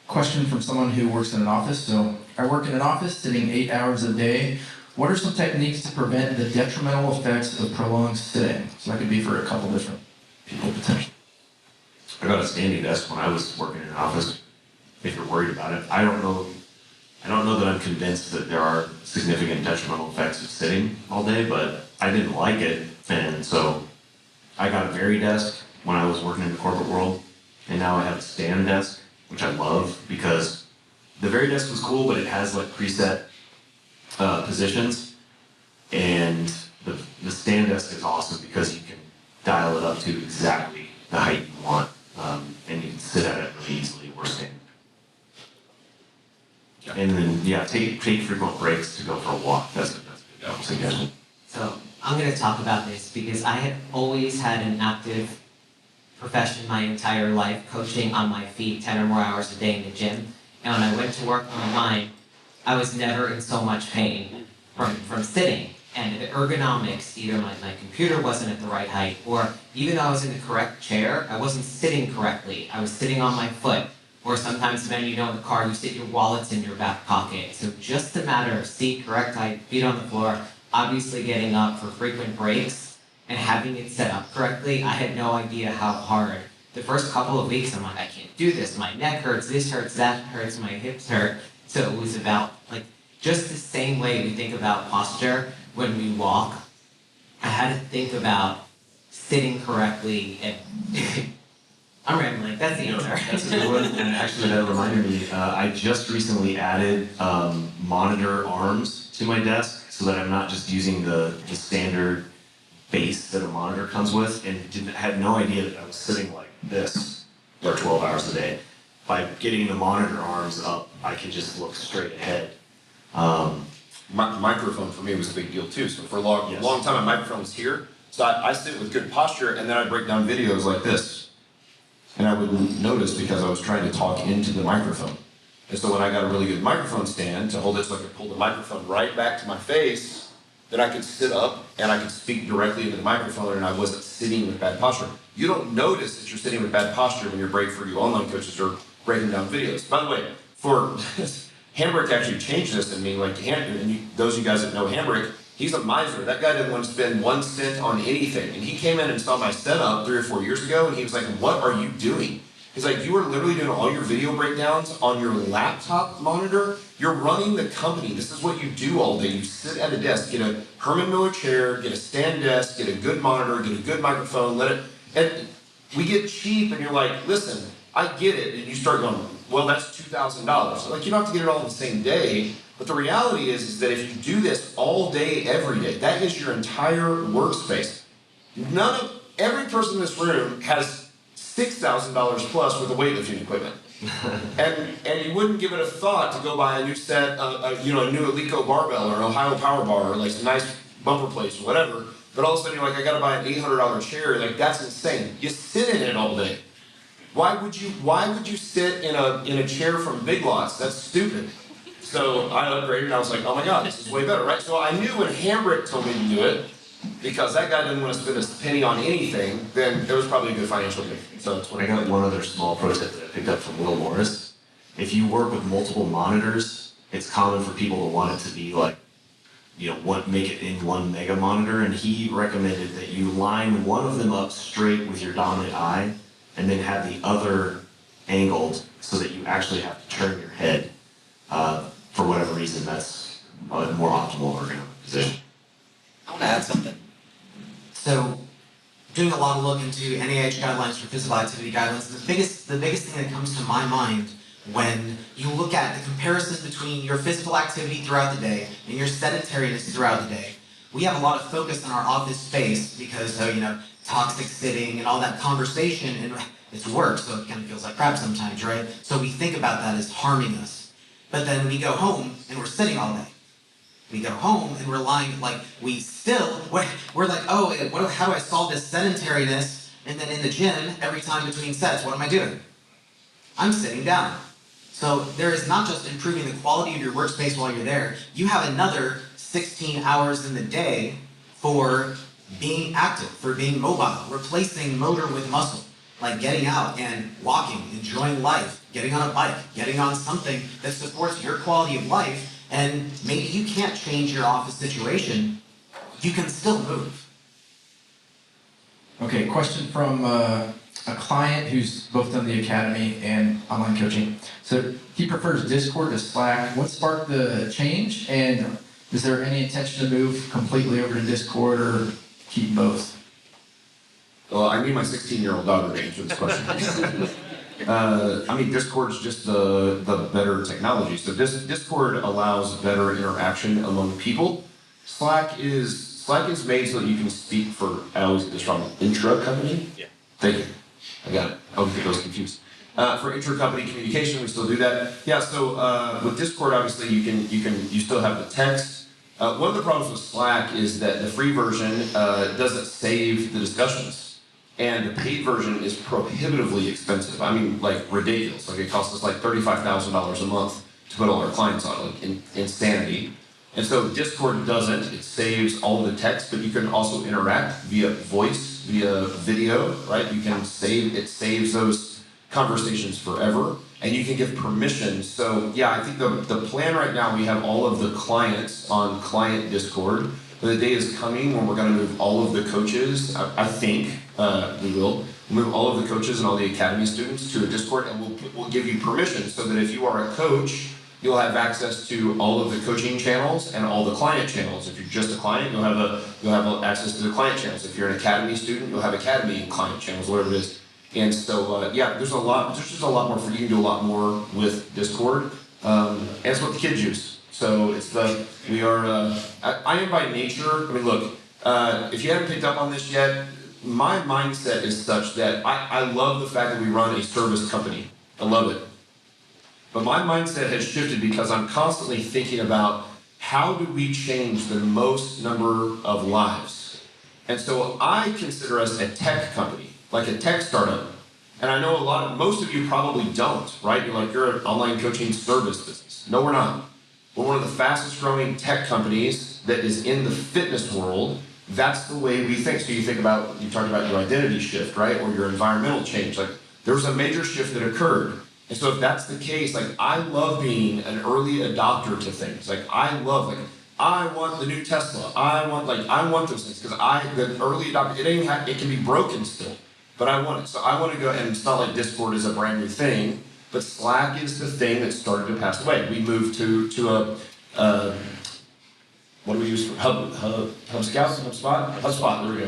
B: Question from someone who works in an office. So I work in an office sitting 8 hours a day. What are some techniques to prevent the detrimental effects of prolonged sitting? So that could be for a couple different people potentially.
G: I got a standing desk when I was working in an office, if you're worried about it. I don't know that I'm convinced that there are significant detrimental effects of sitting all day, but I didn't like it. And so I got a Very desk when I was working in the corporate world, and now I have a stand desk, which I love, because the Very desk was cool, but it has preset positions, and the stand desk is awesome because you can dial it up to exactly the height you want, and you can sit at it really easily or stand. And then take frequent breaks to go for a walk. That's a good suggestion.
H: So I'm going to talk about this because I have always had an active profession my entire life, coaching on my feet 10 or more hours a day in the gym. And when I went to work online, I was never in so much pain from sitting. and the ergonomics, either my computer wasn't at the right height, or even though I was in the correct chair, I wasn't sitting correctly. I was sitting on my foot. Or sometimes, many in the car, you sit your wallets in your back pocket. So just a matter of seat, correct height, feet on the floor, obviously getting up for frequent breaks, and having it set up correctly. I had no idea how hard. The first couple of weeks, I'm like, I can't do this. My neck hurts, this hurts, that hurts, my hips hurt. So it was about, like, just the same way we think about posture when we walk. I had to think about sitting correctly and I'm rambling, that's the answer.
G: That's a good one, and actually that reminded me, I just recently added monitor arms to my desk so that I'm not just using the standard base that a monitor comes with, and had no idea that I was sitting like this for 12 hours a day. By getting the monitor arms up, I can just look straight ahead.
E: Microphone for me was a big deal too. So for a long time, my microphone was here. So I sit with good posture, and then I break down videos like this. And I wouldn't notice because I was trying to talk into the microphone. And so when I got a really good microphone stand to hold it so I could pull the microphone right back to my face, then I could sit up and I could speak directly into the microphone, and I wasn't sitting with bad posture. You don't notice that you're sitting with bad posture when you're break for you online coaches or breaking down videos. By the way, for Hambrick actually changed this in me, like those of you guys that know Hambrick, he's a miser. That guy didn't want to spend 1 cent on anything. And he came in and saw my setup 3 or 4 years ago, and he was like, what are you doing? He's like, you are literally doing all your video breakdowns on your laptop monitor. You're running the company. This is what you do all day. You sit at a desk, get a Herman Miller chair, get a stand desk, get a good monitor, get a good microphone, and we get cheap, and you're like, listen, I get it. And you start going, well, that's $2,000. Like, you don't have to get it all in the same day. But the reality is that if you do this all day, every day, that is your entire workspace. Every person in this room has $6,000 plus worth of weightlifting equipment. and you wouldn't give it a thought to go buy a new set, a new Alico barbell or an Ohio power bar or like some nice bumper plates or whatever. But all of a sudden you're like, I gotta buy an $800 chair. Like, that's insane. You sit in it all day. Why would you sit in a chair from Big Lots? That's stupid. So I upgraded and I was like, oh my God, this is way better, right? So I knew when Hambrick told me to do it, because that guy didn't want to spend a penny on anything, then there was probably a good financial thing. So that's what
G: I got one other small pro tip that I picked up from Will Morris. If you work with multiple monitors, it's common for people to want it to be like, make it in one mega monitor, and he recommended that you line one of them up straight with your dominant eye, and then have the other angled so that you actually have to turn your head. For whatever reason, that's a more optimal ergonomic position.
D: I want to add something. So, doing a lot of look into NIH guidelines for physical activity guidelines, the biggest thing that comes to my mind when you look at the comparison between your physical activity throughout the day and your sedentariness throughout the day, we have a lot of focus on our office space because of, toxic sitting and all that conversation, and it's work, so it kind of feels like crap sometimes, right? So we think about that as harming us. But then we go home and we're sitting all day. We go home and we're lying, like, we're like, oh, how do I solve this sedentariness? And then in the gym, every time between sets, what am I doing? I'm sitting down. So there is not just improving the quality of your workspace while you're there, you have another 16 hours in the day for being active, for being mobile, replacing motor with muscle. Like getting out and walking, enjoying life, getting on a bike, getting on something that supports your quality of life, and maybe you can't change your office situation, you can still move.
B: Okay, question from a client who's both done the academy and online coaching. So he prefers Discord to Slack. What sparked the change, and is there any intention to move completely over to Discord or keep both?
E: Well, I need my 16-year-old daughter to answer this question. Discord's just the better technology. So Discord allows better interaction among people. Slack is made so that you can speak for, I always get this wrong, intra-company? Yeah. Thank you. I got it. I always get those confused. For intra-company communication, we still do that. Yeah, so with Discord, obviously, you still have the text. One of the problems with Slack is that the free version doesn't save the discussions. And the paid version is prohibitively expensive. I mean, like, ridiculous. Like, it costs us like $35,000 a month to put all our clients on, like, insanity. And so Discord doesn't. It saves all the text, but you can also interact via voice, via video, right? You can save, it saves those conversations forever, and you can give permission. So yeah, I think the plan right now, we have all of the clients on client Discord, but the day is coming when we're gonna move all of the coaches, I think we will, move all of the coaches and all the academy students to a Discord, and we'll give you permission so that if you are a coach, you'll have access to all of the coaching channels and all the client channels. If you're just a client, you'll have access to the client channels. If you're an academy student, you'll have academy and client channels, whatever it is. And so, yeah, there's just a lot more for you. You can do a lot more with Discord. And it's what the kids use. So I am by nature, I mean, look, if you haven't picked up on this yet, my mindset is such that I love the fact that we run a service company. I love it. But my mindset has shifted because I'm constantly thinking about how do we change the most number of lives? And so I consider us a tech company, like a tech startup. And I know most of you probably don't, right? You're an online coaching service business. No, we're not. We're one of the fastest growing tech companies that is in the fitness world. That's the way we think. So you talked about your identity shift, right? Or your environmental change. Like there was a major shift that occurred. And so if that's the case, like I love being an early adopter to things. I want the new Tesla. I want those things because the early adopter, it can be broken still, but I want it. So I want to go, and it's not like Discord is a brand new thing, but Slack is the thing that started to pass away. We moved to what do we use for HubSpot, there we go.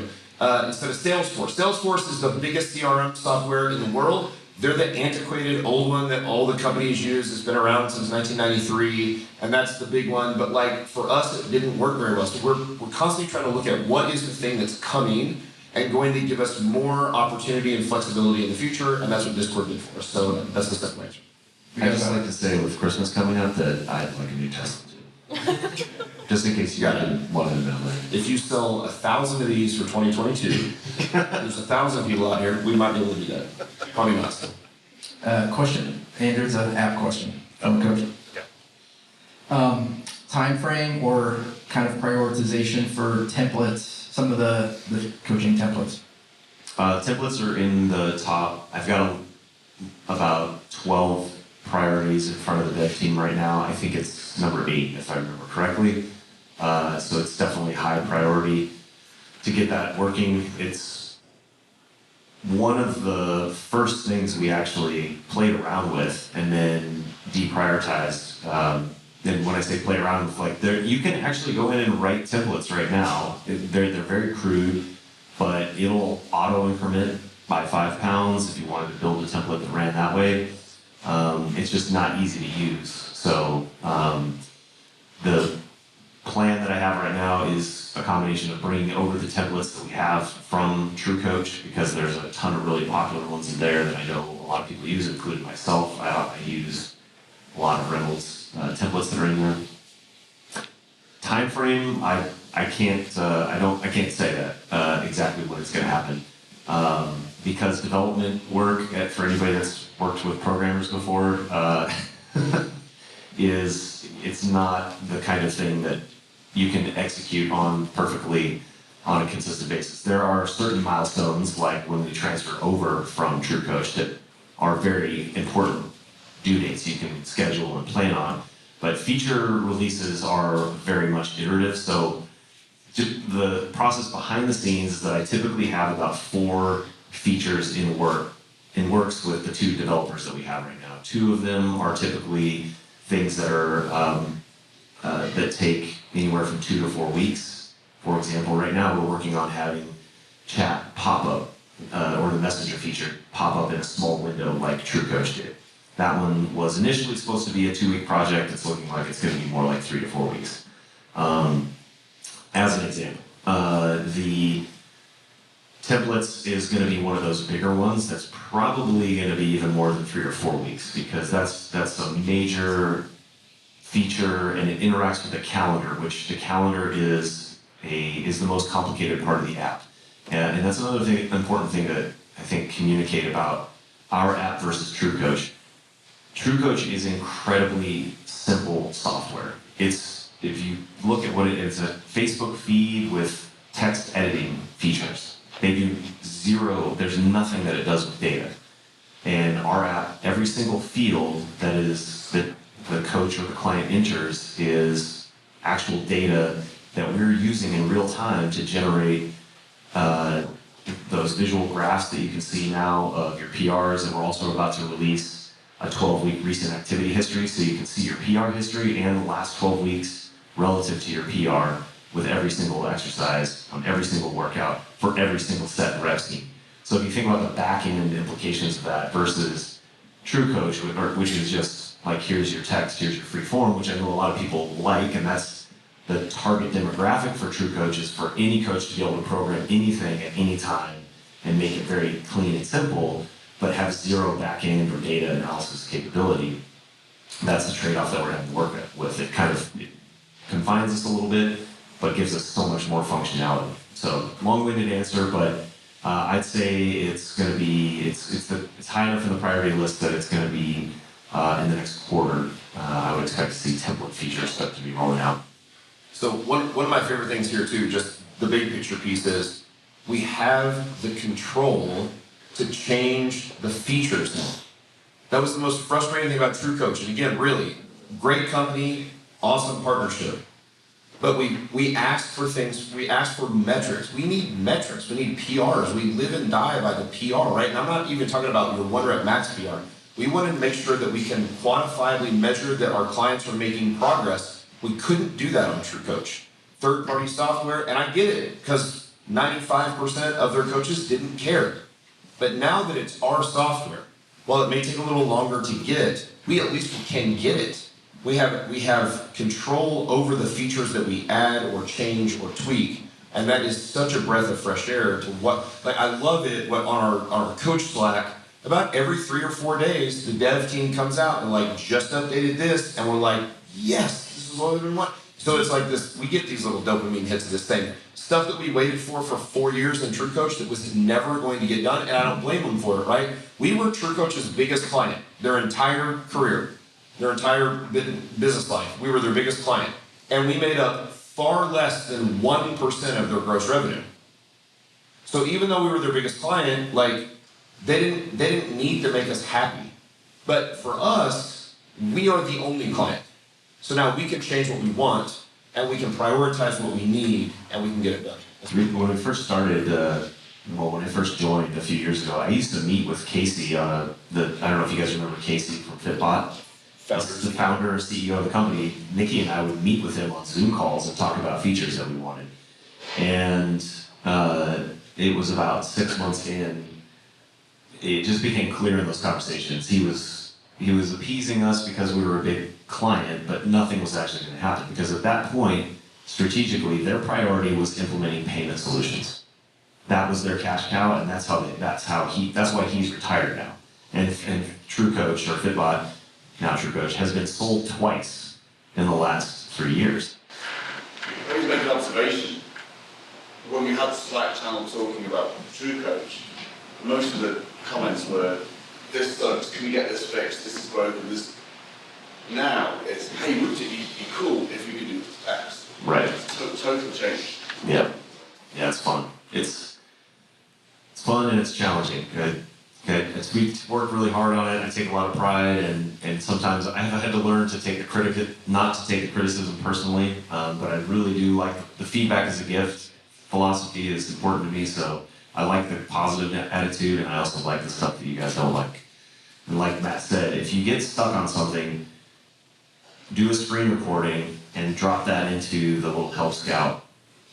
E: Instead of Salesforce. Salesforce is the biggest CRM software in the world. They're the antiquated old one that all the companies use. It's been around since 1993, and that's the big one. But for us, it didn't work very well. So we're constantly trying to look at what is the thing that's coming and going to give us more opportunity and flexibility in the future, and that's what Discord did for us. So that's the second answer.
G: I'd just like to say with Christmas coming up that I'd like a new Tesla too. Just in case you wanted to know that.
E: If you sell 1,000 of these for 2022, there's 1,000 people out here, we might be able to do that. Probably not still.
B: Question. Andrew's an app question from Coach.
E: Yeah.
B: Time frame or kind of prioritization for templates, some of the coaching templates?
G: Templates are in the top. I've got about 12 priorities in front of the dev team right now. I think it's number 8, if I remember correctly. So it's definitely high priority to get that working. It's one of the first things we actually played around with and then deprioritized. And when I say play around with, you can actually go in and write templates right now. They're very crude, but it'll auto increment by 5 pounds if you wanted to build a template that ran that way. It's just not easy to use. So the plan that I have right now is a combination of bringing over the templates that we have from TrueCoach, because there's a ton of really popular ones in there that I know a lot of people use, including myself. I use a lot of Reynolds templates that are in there. Time frame, I can't say that exactly when it's going to happen, because development work for anybody that's worked with programmers before it's not the kind of thing that you can execute on perfectly on a consistent basis. There are certain milestones, like when we transfer over from TrueCoach, that are very important due dates you can schedule and plan on. But feature releases are very much iterative, so the process behind the scenes is that I typically have about 4 features in works with the 2 developers that we have right now. 2 of them are typically things that are that take anywhere from 2 to 4 weeks. For example, right now we're working on having chat pop up or the messenger feature pop up in a small window like TrueCoach did. That one was initially supposed to be a 2-week project. It's looking like it's going to be more like 3 to 4 weeks. As an example, the templates is going to be one of those bigger ones that's probably going to be even more than 3 or 4 weeks, because that's a major feature, and it interacts with the calendar, which the calendar is the most complicated part of the app. And that's another important thing to, I think, communicate about our app versus TrueCoach. TrueCoach is incredibly simple software. It's if you look at what it's a Facebook feed with text editing features. They do zero, there's nothing that it does with data. And our app, every single field that the coach or the client enters is actual data that we're using in real time to generate those visual graphs that you can see now of your PRs, and we're also about to release a 12-week recent activity history, so you can see your PR history and the last 12 weeks relative to your PR with every single exercise on every single workout for every single set and rep scheme. So if you think about the back-end implications of that versus True Coach, which is just like, here's your text, here's your free form, which I know a lot of people like, and that's the target demographic for True Coach, is for any coach to be able to program anything at any time and make it very clean and simple, but have zero back-end or data analysis capability. That's the trade-off that we're having to work with. It kind of confines us a little bit, but gives us so much more functionality. So long-winded answer, but I'd say it's going to be, it's high enough in the priority list that it's going to be in the next quarter. I would expect to see template features start to be rolling out.
E: So one of my favorite things here too, just the big picture piece, is we have the control to change the features now. That was the most frustrating thing about True Coach. And again, really, great company, awesome partnership. But we asked for things, we asked for metrics. We need metrics, we need PRs. We live and die by the PR, right? And I'm not even talking about your 1-rep max PR. We wanted to make sure that we can quantifiably measure that our clients are making progress. We couldn't do that on True Coach. Third-party software, and I get it, because 95% of their coaches didn't care. But now that it's our software, while it may take a little longer to get, we at least can get it. We have control over the features that we add or change or tweak, and that is such a breath of fresh air to what, like, I love it what on our coach Slack, about every 3 or 4 days, the dev team comes out and like, just updated this, and we're like, yes, this is what we've been wanting. So it's like this, we get these little dopamine hits of this thing. Stuff that we waited for 4 years in True Coach that was never going to get done, and I don't blame them for it, right? We were True Coach's biggest client, their entire career, their entire business life. We were their biggest client. And we made up far less than 1% of their gross revenue. So even though we were their biggest client, like, they didn't need to make us happy. But for us, we are the only client. So now we can change what we want, and we can prioritize what we need, and we can get it done.
G: When we first started, when I first joined a few years ago, I used to meet with Casey on I don't know if you guys remember Casey from Fitbot. The founder, CEO of the company. Niki and I would meet with him on Zoom calls and talk about features that we wanted. And it was about 6 months in, it just became clear in those conversations. He was appeasing us because we were a big client, but nothing was actually going to happen, because at that point, strategically, their priority was implementing payment solutions. That was their cash cow, and that's why he's retired now. And True Coach or Fitbot, now True Coach, has been sold twice in the last 3 years.
I: Let me make an observation. When we had the Slack channel talking about True Coach, most of the comments were, this sucks, can we get this fixed, this is broken, this... Now it's, hey, wouldn't it be cool if we could do X?
G: Right.
I: It's total change.
G: Yeah. Yeah, it's fun. It's fun and it's challenging. We've worked really hard on it. I take a lot of pride, and sometimes I have had to learn to not to take the criticism personally, but I really do like the feedback as a gift. Philosophy is important to me, so I like the positive attitude, and I also like the stuff that you guys don't like. And like Matt said, if you get stuck on something, do a screen recording and drop that into the little Help Scout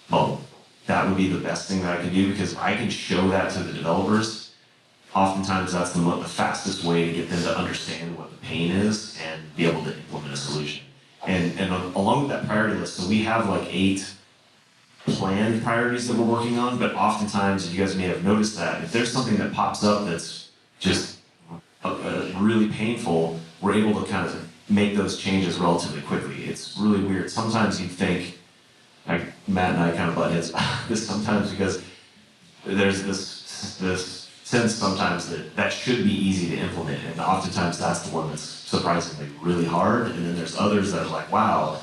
G: bubble. That would be the best thing that I can do, because I can show that to the developers. Oftentimes that's the fastest way to get them to understand what the pain is and be able to implement a solution. And along with that priority list, so we have like 8 planned priorities that we're working on, but oftentimes, you guys may have noticed that, if there's something that pops up that's just really painful, we're able to kind of make those changes relatively quickly. It's really weird. Sometimes you'd think, like Matt and I kind of butt heads about this sometimes, because there's this sense sometimes that should be easy to implement, and oftentimes that's the one that's surprisingly really hard, and then there's others that are like, wow,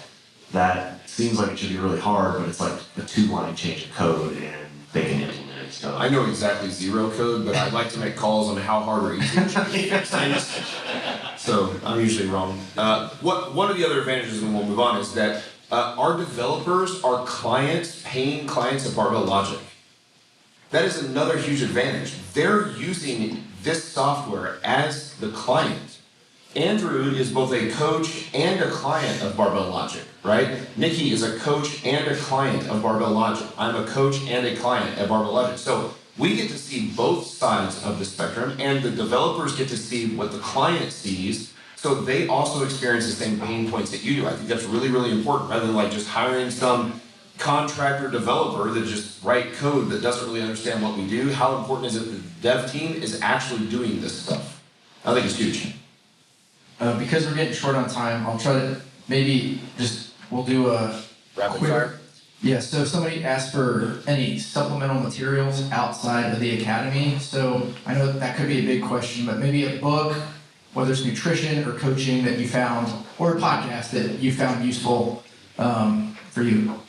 G: that seems like it should be really hard, but it's like a 2-line change of code and they can implement it. So
E: I know exactly zero code, but I'd like to make calls on how hard or easy it should be. So I'm usually wrong. One of the other advantages, and we'll move on, is that our developers are clients, paying clients of Barbell Logic. That is another huge advantage. They're using this software as the client. Andrew is both a coach and a client of Barbell Logic, right? Niki is a coach and a client of Barbell Logic. I'm a coach and a client at Barbell Logic. So we get to see both sides of the spectrum, and the developers get to see what the client sees, so they also experience the same pain points that you do. I think that's really, really important, rather than like just hiring some contractor developer that just write code that doesn't really understand what we do. How important is it that the dev team is actually doing this stuff? I think it's huge.
B: Because we're getting short on time, I'll try to we'll do a
E: Rapid
B: quick
E: fire?
B: Yeah, so if somebody asked for any supplemental materials outside of the academy, so I know that could be a big question, but maybe a book, whether it's nutrition or coaching that you found, or a podcast that you found useful for you.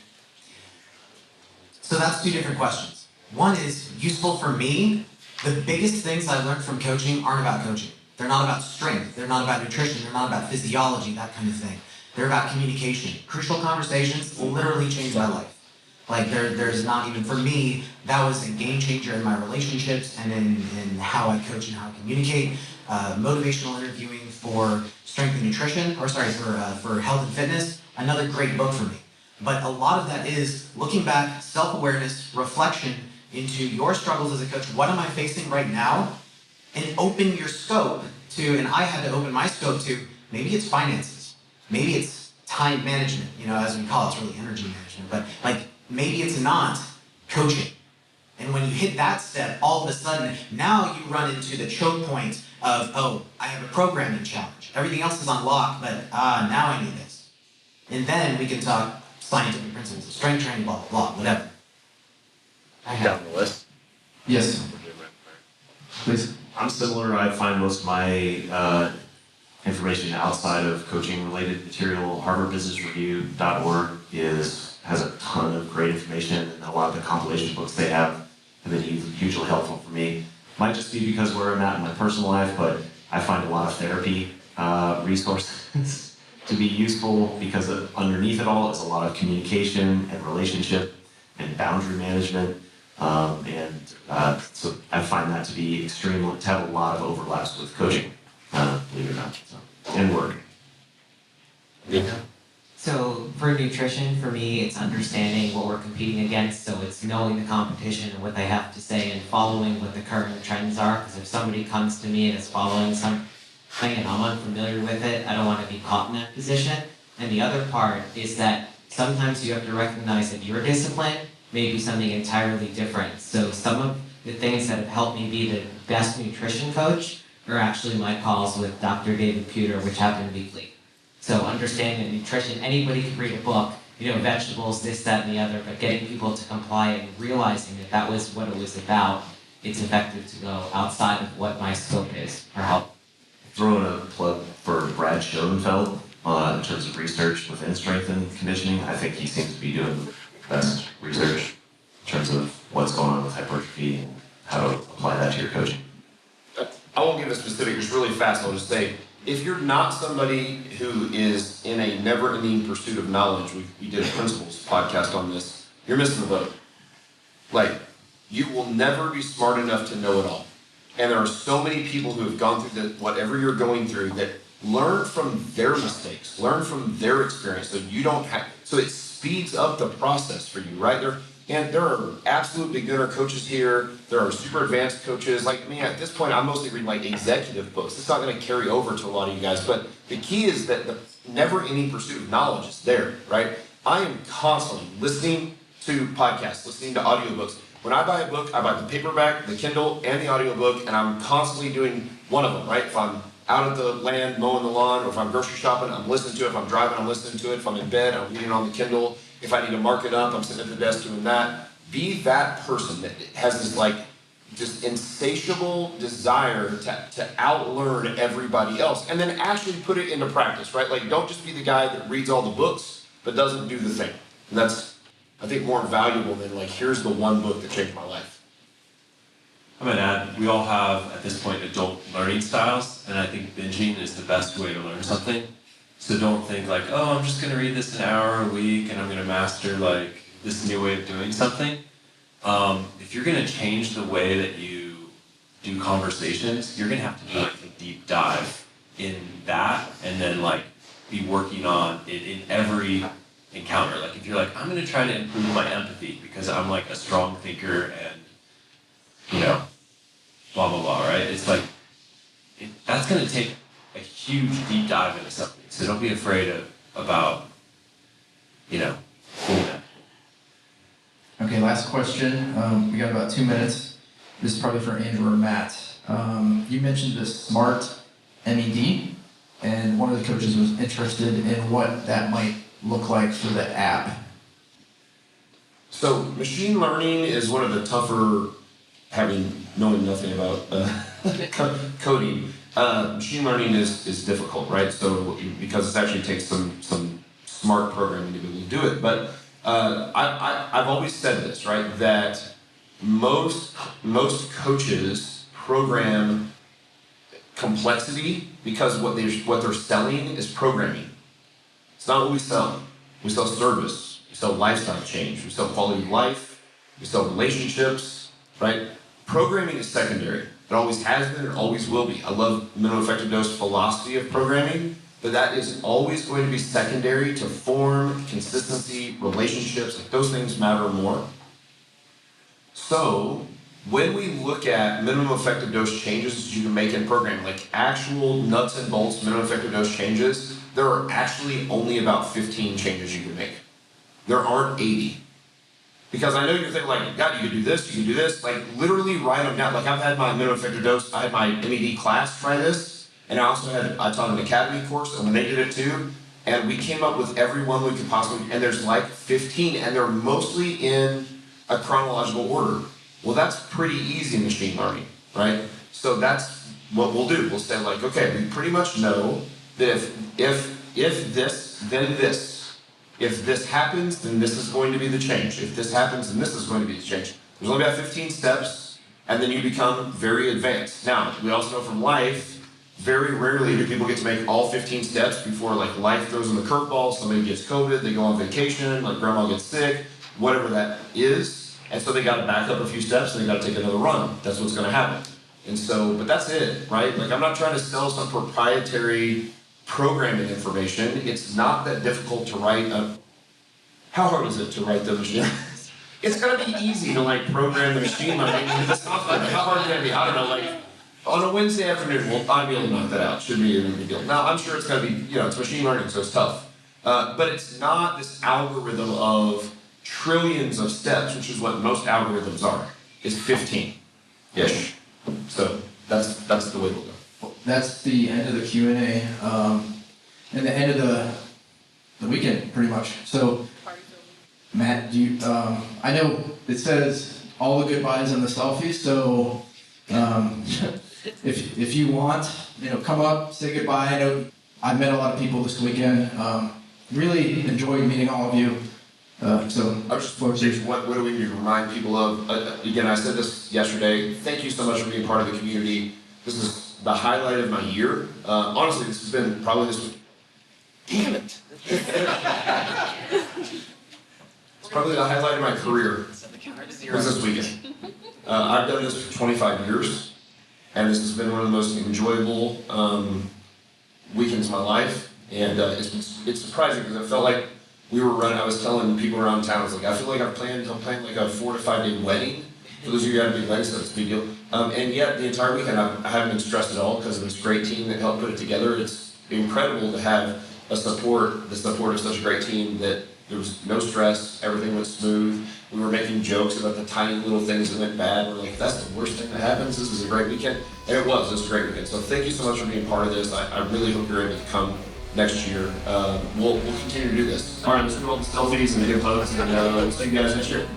D: So that's two different questions. One is useful for me. The biggest things I learned from coaching aren't about coaching. They're not about strength. They're not about nutrition. They're not about physiology, that kind of thing. They're about communication. Crucial conversations literally changed my life. Like there's not even, for me, that was a game changer in my relationships and in how I coach and how I communicate. Motivational interviewing for strength and nutrition, for health and fitness, another great book for me. But a lot of that is looking back, self-awareness, reflection into your struggles as a coach. What am I facing right now? And open your scope to, and I had to open my scope to, maybe it's finances, maybe it's time management, as we call it, it's really energy management, but like maybe it's not coaching. And when you hit that step, all of a sudden, now you run into the choke point of, oh, I have a programming challenge. Everything else is on lock, but now I need this. And then we can talk scientific principles of strength training, blah, blah, blah, whatever.
E: Down the list.
B: Yes. Please.
G: I'm similar. I find most of my information outside of coaching-related material. HarvardBusinessReview.org has a ton of great information, and a lot of the compilation books they have been hugely helpful for me. Might just be because where I'm at in my personal life, but I find a lot of therapy resources to be useful, because underneath it all is a lot of communication and relationship and boundary management. So I find that to be to have a lot of overlaps with coaching, believe it or not, and work.
E: Yeah.
H: So for nutrition, for me, it's understanding what we're competing against. So it's knowing the competition and what they have to say and following what the current trends are. Because if somebody comes to me and is following something and I'm unfamiliar with it, I don't want to be caught in that position. And the other part is that sometimes you have to recognize that your discipline may be something entirely different. So some of the things that have helped me be the best nutrition coach are actually my calls with Dr. David Puder, which happen weekly. So understanding that nutrition, anybody can read a book, vegetables, this, that, and the other, but getting people to comply and realizing that that was what it was about, it's effective to go outside of what my scope is for help.
G: Throwing a plug for Brad Schoenfeld in terms of research within strength and conditioning. I think he seems to be doing the best research in terms of what's going on with hypertrophy and how to apply that to your coaching.
E: I won't give a specific, just really fast. I'll just say, if you're not somebody who is in a never-ending pursuit of knowledge, we did a principles podcast on this, you're missing the boat. Like, you will never be smart enough to know it all. And there are so many people who have gone through whatever you're going through, that learn from their mistakes, learn from their experience, so it speeds up the process for you, right? There are absolute beginner coaches here. There are super advanced coaches. Like me, at this point, I'm mostly reading like executive books. It's not going to carry over to a lot of you guys, but the key is that the never-ending pursuit of knowledge is there, right? I am constantly listening to podcasts, listening to audiobooks. When I buy a book, I buy the paperback, the Kindle, and the audiobook, and I'm constantly doing one of them, right? If I'm out at the land mowing the lawn, or if I'm grocery shopping, I'm listening to it. If I'm driving, I'm listening to it. If I'm in bed, I'm reading on the Kindle. If I need to mark it up, I'm sitting at the desk doing that. Be that person that has this just insatiable desire to outlearn everybody else, and then actually put it into practice, right? Like, don't just be the guy that reads all the books, but doesn't do the thing. And that's, I think, more valuable than like, here's the one book that changed my life.
C: I'm gonna add, we all have, at this point, adult learning styles, and I think binging is the best way to learn something. So don't think like, oh, I'm just gonna read this an hour a week, and I'm gonna master like this new way of doing something. If you're gonna change the way that you do conversations, you're gonna have to do like a deep dive in that, and then like be working on it in every encounter. Like if you're like, I'm gonna try to improve my empathy because I'm like a strong thinker and, you know, blah, blah, blah, right? It's like, that's gonna take a huge deep dive into something. So don't be afraid about, you know, doing that.
B: Okay, last question. We got about 2 minutes. This is probably for Andrew or Matt. You mentioned the SMART MED, and one of the coaches was interested in what that might look like for the app.
E: So machine learning is one of the tougher, knowing nothing about coding. Machine learning is difficult, right? So because it actually takes some smart programming to be able to do it. But I've always said this, right? That most coaches program complexity because what they're selling is programming. It's not what we sell. We sell service. We sell lifestyle change. We sell quality of life. We sell relationships, right? Programming is secondary. It always has been, it always will be. I love minimum effective dose philosophy of programming, but that is always going to be secondary to form, consistency, relationships. Like those things matter more. So when we look at minimum effective dose changes you can make in programming, like actual nuts and bolts minimum effective dose changes, there are actually only about 15 changes you can make. There aren't 80. Because I know you're thinking like, God, you can do this, like literally write them down. Like I've had my minimum effective dose, I had my MED class try this, and I taught an academy course, and when they did it too, and we came up with every one we could possibly, and there's like 15, and they're mostly in a chronological order. Well, that's pretty easy in machine learning, right? So that's what we'll do. We'll say like, okay, we pretty much know that if this, then this. If this happens, then this is going to be the change. If this happens, then this is going to be the change. There's only about 15 steps, and then you become very advanced. Now, we also know from life, very rarely do people get to make all 15 steps before like life throws them a curveball, somebody gets COVID, they go on vacation, like grandma gets sick, whatever that is. And so they got to back up a few steps, and they got to take another run. That's what's going to happen. And so, but that's it, right? Like I'm not trying to sell some proprietary programming information. It's not that difficult to write how hard is it to write the machine? It's gonna be easy to like program the machine learning. It's not like, how hard can it be? I don't know, like on a Wednesday afternoon, I'll be able to knock that out. Shouldn't be a big deal. Now I'm sure it's gonna be, it's machine learning, so it's tough. But it's not this algorithm of trillions of steps, which is what most algorithms are. It's 15-ish. So that's the way we'll go.
B: That's the end of the Q&A, and the end of the weekend, pretty much. So, Matt, I know it says all the goodbyes and the selfies, so if you want, come up, say goodbye. I know I met a lot of people this weekend. Really enjoyed meeting all of you. So
E: I'm just curious, what do we need to remind people of? Again, I said this yesterday. Thank you so much for being part of the community. This is the highlight of my year. Honestly, this has been probably this week. Damn it! It's probably the highlight of my career. Was this weekend. I've done this for 25 years, and this has been one of the most enjoyable weekends of my life. And it's surprising because I felt like we were running. I was telling people around town, I was like, I feel like I'm planning like a 4 to 5 day wedding. For those of you who haven't been weddings, so it's a big deal. And yet the entire weekend I haven't been stressed at all because of this great team that helped put it together. It's incredible to have the support of such a great team that there was no stress, everything went smooth. We were making jokes about the tiny little things that went bad. We're like, that's the worst thing that happens. This is a great weekend. And it was a great weekend. So thank you so much for being part of this. I really hope you're able to come next year. We'll continue to do this. All right, let's do all the selfies and the good photos, and we'll see you guys next year.